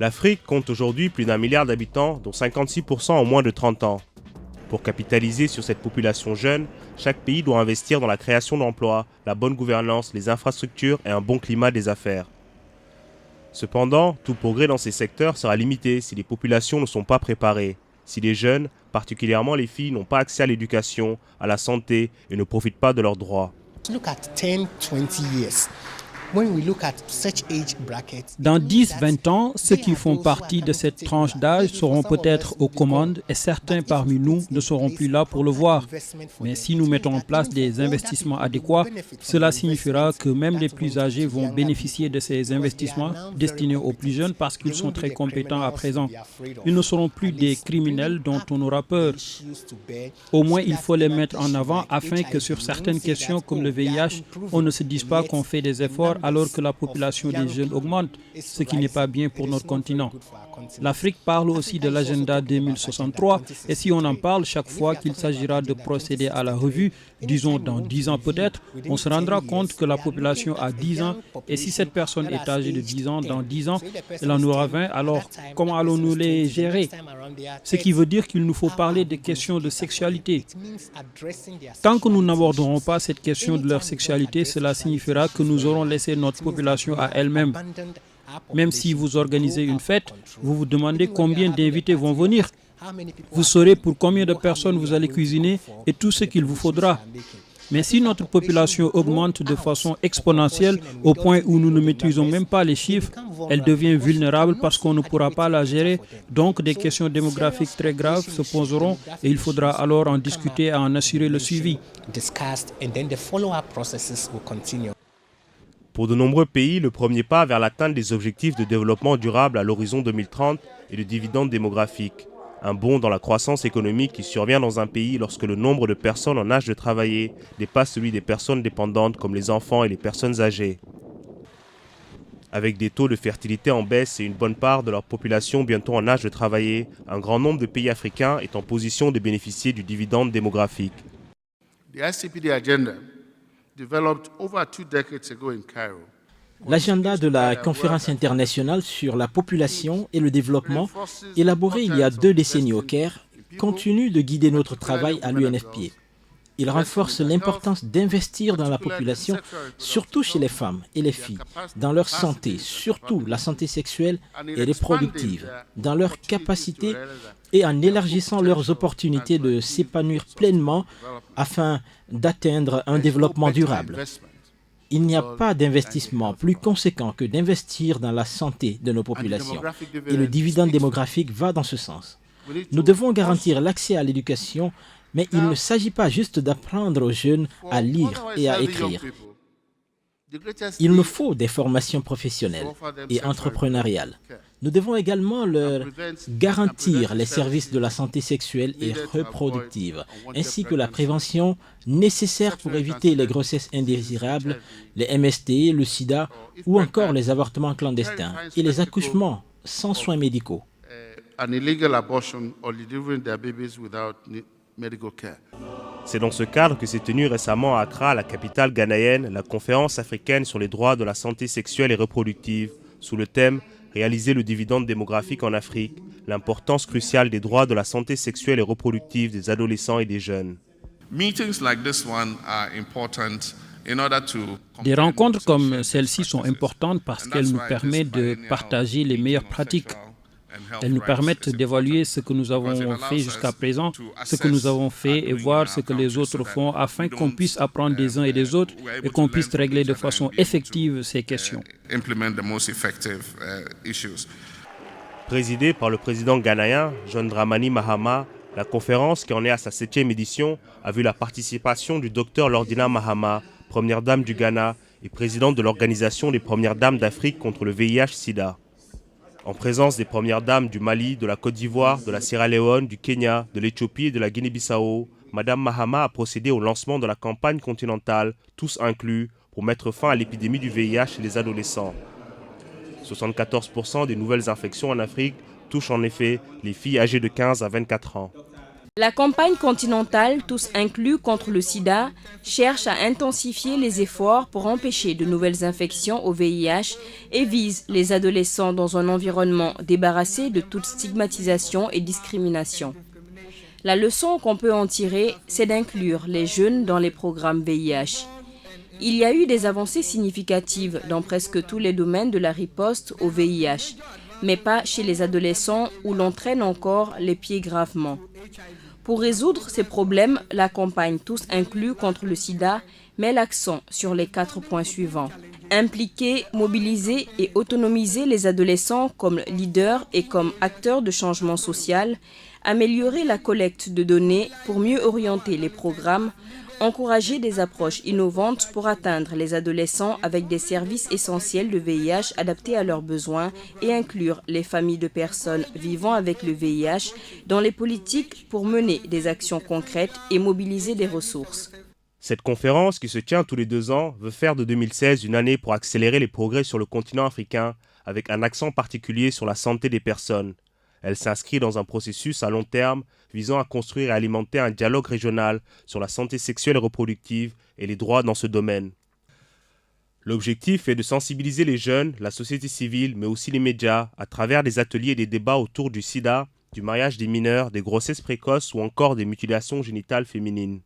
L'Afrique compte aujourd'hui plus d'1 milliard d'habitants, dont 56% ont moins de 30 ans. Pour capitaliser sur cette population jeune, chaque pays doit investir dans la création d'emplois, la bonne gouvernance, les infrastructures et un bon climat des affaires. Cependant, tout progrès dans ces secteurs sera limité si les populations ne sont pas préparées, si les jeunes, particulièrement les filles, n'ont pas accès à l'éducation, à la santé et ne profitent pas de leurs droits. Dans 10-20 ans, ceux qui font partie de cette tranche d'âge seront peut-être aux commandes et certains parmi nous ne seront plus là pour le voir. Mais si nous mettons en place des investissements adéquats, cela signifiera que même les plus âgés vont bénéficier de ces investissements destinés aux plus jeunes parce qu'ils sont très compétents à présent. Ils ne seront plus des criminels dont on aura peur. Au moins, il faut les mettre en avant afin que sur certaines questions comme le VIH, on ne se dise pas qu'on fait des efforts alors que la population des jeunes augmente, ce qui n'est pas bien pour notre continent. L'Afrique parle aussi de l'agenda 2063 et si on en parle chaque fois qu'il s'agira de procéder à la revue, disons dans 10 ans peut-être, on se rendra compte que la population a 10 ans et si cette personne est âgée de 10 ans, dans 10 ans, elle en aura 20, alors comment allons-nous les gérer? Ce qui veut dire qu'il nous faut parler des questions de sexualité. Tant que nous n'aborderons pas cette question de leur sexualité, cela signifiera que nous aurons laissé notre population à elle-même. Même si vous organisez une fête, vous vous demandez combien d'invités vont venir. Vous saurez pour combien de personnes vous allez cuisiner et tout ce qu'il vous faudra. Mais si notre population augmente de façon exponentielle au point où nous ne maîtrisons même pas les chiffres, elle devient vulnérable parce qu'on ne pourra pas la gérer. Donc des questions démographiques très graves se poseront et il faudra alors en discuter et en assurer le suivi. Pour de nombreux pays, le premier pas vers l'atteinte des objectifs de développement durable à l'horizon 2030 est le dividende démographique. Un bond dans la croissance économique qui survient dans un pays lorsque le nombre de personnes en âge de travailler dépasse celui des personnes dépendantes comme les enfants et les personnes âgées. Avec des taux de fertilité en baisse et une bonne part de leur population bientôt en âge de travailler, un grand nombre de pays africains est en position de bénéficier du dividende démographique. L'agenda de la conférence internationale sur la population et le développement, élaboré il y a 2 décennies au Caire, continue de guider notre travail à l'UNFPA. Il renforce l'importance d'investir dans la population, surtout chez les femmes et les filles, dans leur santé, surtout la santé sexuelle et reproductive, dans leur capacité et en élargissant leurs opportunités de s'épanouir pleinement afin d'atteindre un développement durable. Il n'y a pas d'investissement plus conséquent que d'investir dans la santé de nos populations. Et le dividende démographique va dans ce sens. Nous devons garantir l'accès à l'éducation, mais il ne s'agit pas juste d'apprendre aux jeunes à lire et à écrire. Il nous faut des formations professionnelles et entrepreneuriales. Nous devons également leur garantir les services de la santé sexuelle et reproductive, ainsi que la prévention nécessaire pour éviter les grossesses indésirables, les MST, le sida ou encore les avortements clandestins et les accouchements sans soins médicaux. C'est dans ce cadre que s'est tenue récemment à Accra, la capitale ghanéenne, la conférence africaine sur les droits de la santé sexuelle et reproductive, sous le thème « Réaliser le dividende démographique en Afrique, l'importance cruciale des droits de la santé sexuelle et reproductive des adolescents et des jeunes ». Des rencontres comme celle-ci sont importantes parce qu'elles nous permettent de partager les meilleures pratiques. Elles nous permettent d'évaluer ce que nous avons fait jusqu'à présent, ce que nous avons fait et voir ce que les autres font afin qu'on puisse apprendre des uns et des autres et qu'on puisse régler de façon effective ces questions. Présidée par le président ghanéen John Dramani Mahama, la conférence, qui en est à sa 7e édition, a vu la participation du Dr Lordina Mahama, première dame du Ghana et présidente de l'Organisation des Premières Dames d'Afrique contre le VIH-Sida. En présence des premières dames du Mali, de la Côte d'Ivoire, de la Sierra Leone, du Kenya, de l'Éthiopie et de la Guinée-Bissau, Madame Mahama a procédé au lancement de la campagne continentale, tous inclus, pour mettre fin à l'épidémie du VIH chez les adolescents. 74% des nouvelles infections en Afrique touchent en effet les filles âgées de 15 à 24 ans. La campagne continentale Tous inclus contre le sida cherche à intensifier les efforts pour empêcher de nouvelles infections au VIH et vise les adolescents dans un environnement débarrassé de toute stigmatisation et discrimination. La leçon qu'on peut en tirer, c'est d'inclure les jeunes dans les programmes VIH. Il y a eu des avancées significatives dans presque tous les domaines de la riposte au VIH, mais pas chez les adolescents où l'on traîne encore les pieds gravement. Pour résoudre ces problèmes, la campagne Tous inclus contre le sida met l'accent sur les 4 points suivants. Impliquer, mobiliser et autonomiser les adolescents comme leaders et comme acteurs de changement social, améliorer la collecte de données pour mieux orienter les programmes, encourager des approches innovantes pour atteindre les adolescents avec des services essentiels de VIH adaptés à leurs besoins et inclure les familles de personnes vivant avec le VIH dans les politiques pour mener des actions concrètes et mobiliser des ressources. Cette conférence, qui se tient tous les 2 ans, veut faire de 2016 une année pour accélérer les progrès sur le continent africain, avec un accent particulier sur la santé des personnes. Elle s'inscrit dans un processus à long terme visant à construire et alimenter un dialogue régional sur la santé sexuelle et reproductive et les droits dans ce domaine. L'objectif est de sensibiliser les jeunes, la société civile, mais aussi les médias, à travers des ateliers et des débats autour du sida, du mariage des mineurs, des grossesses précoces ou encore des mutilations génitales féminines.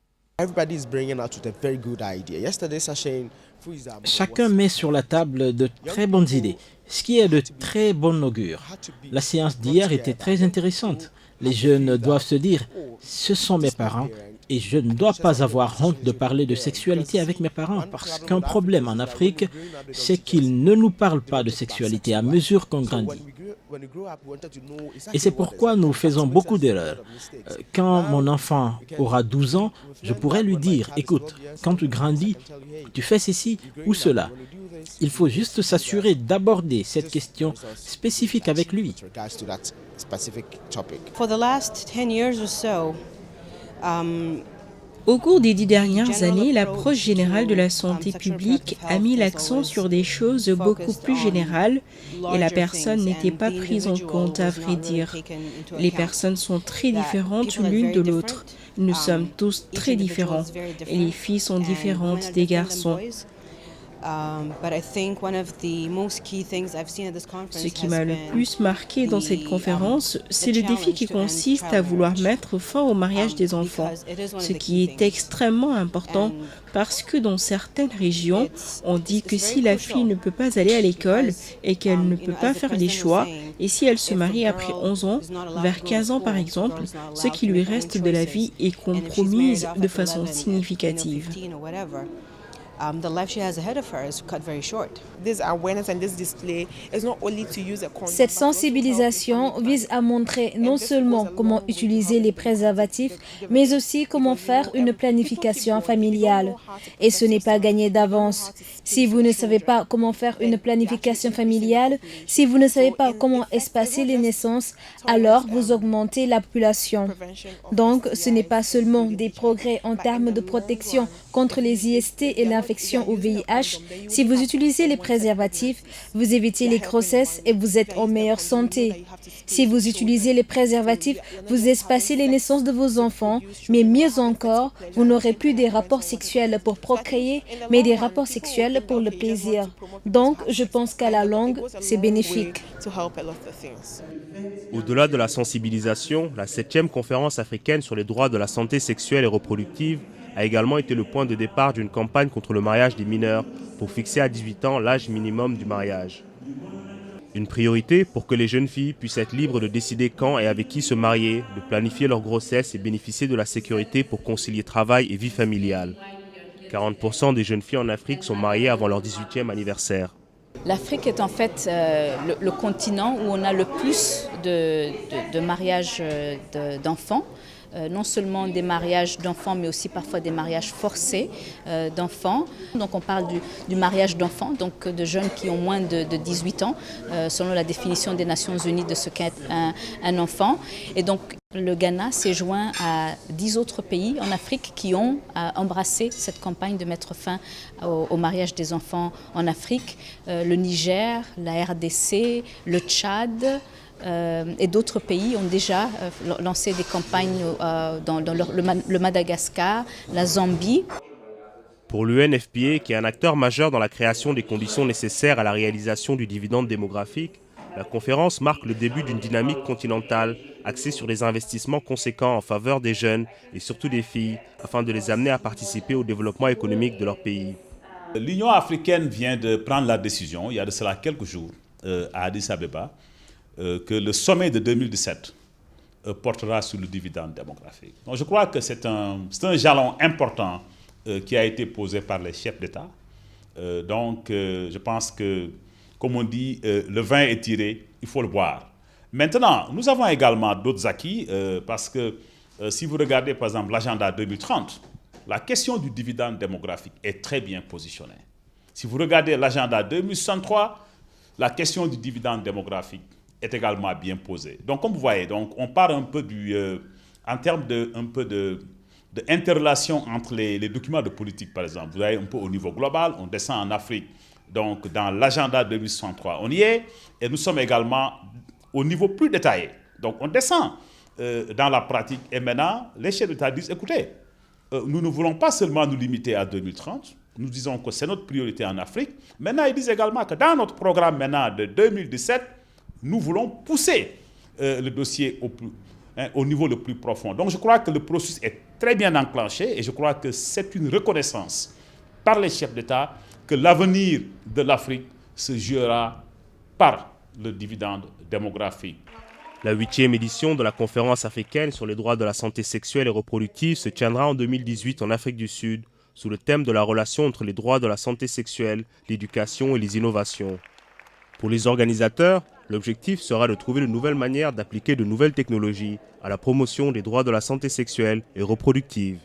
Chacun met sur la table de très bonnes idées, ce qui est de très bon augure. La séance d'hier était très intéressante. Les jeunes doivent se dire « ce sont mes parents et je ne dois pas avoir honte de parler de sexualité avec mes parents parce qu'un problème en Afrique, c'est qu'ils ne nous parlent pas de sexualité à mesure qu'on grandit. » Et c'est pourquoi nous faisons beaucoup d'erreurs. Quand mon enfant aura 12 ans, je pourrais lui dire « écoute, quand tu grandis, tu fais ceci ou cela. » Il faut juste s'assurer d'aborder cette question spécifique avec lui. Au cours des 10 dernières années, l'approche générale de la santé publique a mis l'accent sur des choses beaucoup plus générales et la personne n'était pas prise en compte, à vrai dire. Les personnes sont très différentes l'une de l'autre. Nous sommes tous très différents et les filles sont différentes des garçons. Ce qui m'a le plus marqué dans cette conférence, c'est le défi qui consiste à vouloir mettre fin au mariage des enfants, ce qui est extrêmement important parce que dans certaines régions, on dit que si la fille ne peut pas aller à l'école et qu'elle ne peut pas faire des choix, et si elle se marie après 11 ans, vers 15 ans par exemple, ce qui lui reste de la vie est compromise de façon significative. Cette sensibilisation vise à montrer non seulement comment utiliser les préservatifs, mais aussi comment faire une planification familiale. Et ce n'est pas gagné d'avance. Si vous ne savez pas comment faire une planification familiale, si vous ne savez pas comment espacer les naissances, alors vous augmentez la population. Donc, ce n'est pas seulement des progrès en termes de protection contre les IST et l'infection au VIH. Si vous utilisez les préservatifs, vous évitez les grossesses et vous êtes en meilleure santé. Si vous utilisez les préservatifs, vous espacez les naissances de vos enfants, mais mieux encore, vous n'aurez plus des rapports sexuels pour procréer, mais des rapports sexuels pour le plaisir. Donc, je pense qu'à la longue, c'est bénéfique. Au-delà de la sensibilisation, la 7e conférence africaine sur les droits de la santé sexuelle et reproductive a également été le point de départ d'une campagne contre le mariage des mineurs pour fixer à 18 ans l'âge minimum du mariage. Une priorité pour que les jeunes filles puissent être libres de décider quand et avec qui se marier, de planifier leur grossesse et bénéficier de la sécurité pour concilier travail et vie familiale. 40% des jeunes filles en Afrique sont mariées avant leur 18e anniversaire. L'Afrique est en fait le continent où on a le plus de mariages d'enfants. Non seulement des mariages d'enfants, mais aussi parfois des mariages forcés d'enfants. Donc on parle du mariage d'enfants, donc de jeunes qui ont moins de 18 ans, selon la définition des Nations Unies de ce qu'est un enfant. Et donc le Ghana s'est joint à 10 autres pays en Afrique qui ont embrassé cette campagne de mettre fin au mariage des enfants en Afrique. Le Niger, la RDC, le Tchad, et d'autres pays ont déjà lancé des campagnes dans le Madagascar, la Zambie. Pour l'UNFPA, qui est un acteur majeur dans la création des conditions nécessaires à la réalisation du dividende démographique, la conférence marque le début d'une dynamique continentale axée sur des investissements conséquents en faveur des jeunes et surtout des filles, afin de les amener à participer au développement économique de leur pays. L'Union africaine vient de prendre la décision, il y a de cela quelques jours, à Addis Abeba, que le sommet de 2017 portera sur le dividende démographique. Donc je crois que c'est un jalon important qui a été posé par les chefs d'État. Je pense que, comme on dit, le vin est tiré, il faut le boire. Maintenant, nous avons également d'autres acquis, parce que si vous regardez par exemple l'agenda 2030, la question du dividende démographique est très bien positionnée. Si vous regardez l'agenda 2063, la question du dividende démographique est également bien posée. Donc, comme vous voyez, on part un peu en termes d'interrelation entre les documents de politique, par exemple. Vous voyez un peu au niveau global, on descend en Afrique, donc dans l'agenda 2063, on y est, et nous sommes également au niveau plus détaillé. Donc, on descend dans la pratique, et maintenant, les chefs d'État disent, écoutez, nous ne voulons pas seulement nous limiter à 2030, nous disons que c'est notre priorité en Afrique. Maintenant, ils disent également que dans notre programme maintenant de 2017, nous voulons pousser le dossier au niveau le plus profond. Donc je crois que le processus est très bien enclenché et je crois que c'est une reconnaissance par les chefs d'État que l'avenir de l'Afrique se jouera par le dividende démographique. La 8e édition de la conférence africaine sur les droits de la santé sexuelle et reproductive se tiendra en 2018 en Afrique du Sud, sous le thème de la relation entre les droits de la santé sexuelle, l'éducation et les innovations. Pour les organisateurs, l'objectif sera de trouver de nouvelles manières d'appliquer de nouvelles technologies à la promotion des droits de la santé sexuelle et reproductive.